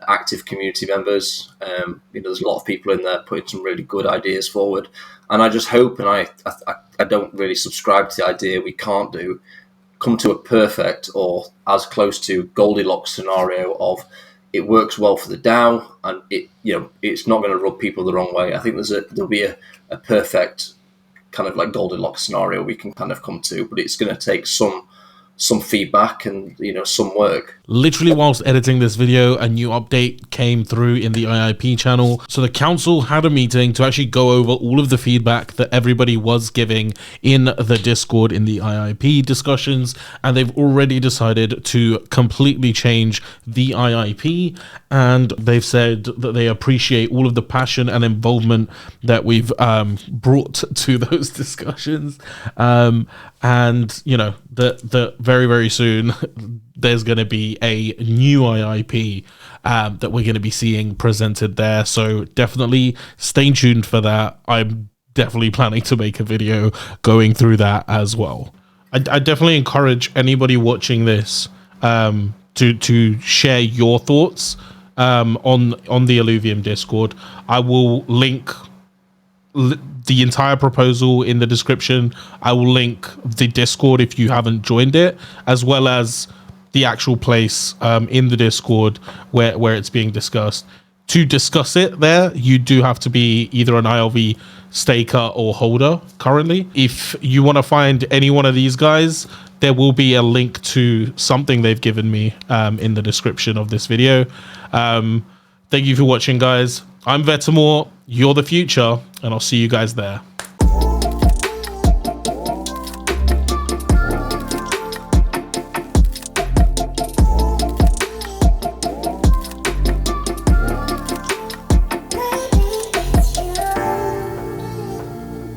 active community members. There's a lot of people in there putting some really good ideas forward, and I just hope, and I don't really subscribe to the idea we can't come to a perfect or as close to Goldilocks scenario of it works well for the DAO and it's not going to rub people the wrong way. I think there'll be a perfect kind of like Goldilocks scenario we can kind of come to, but it's going to take some feedback and some work. Literally whilst editing this video, a new update came through in the IIP channel. So the council had a meeting to actually go over all of the feedback that everybody was giving in the Discord in the IIP discussions, and they've already decided to completely change the IIP, and they've said that they appreciate all of the passion and involvement that we've brought to those discussions. And that very, very soon there's going to be a new IIP that we're going to be seeing presented there. So definitely stay tuned for that. I'm definitely planning to make a video going through that as well. I definitely encourage anybody watching this to share your thoughts on the Illuvium Discord. I will link the entire proposal in the description. I will link the Discord if you haven't joined it, as well as the actual place in the Discord where it's being discussed. To discuss it there, you do have to be either an ILV staker or holder currently. If you want to find any one of these guys, there will be a link to something they've given me in the description of this video. Thank you for watching, guys. I'm Vetemor, you're the future, and I'll see you guys there.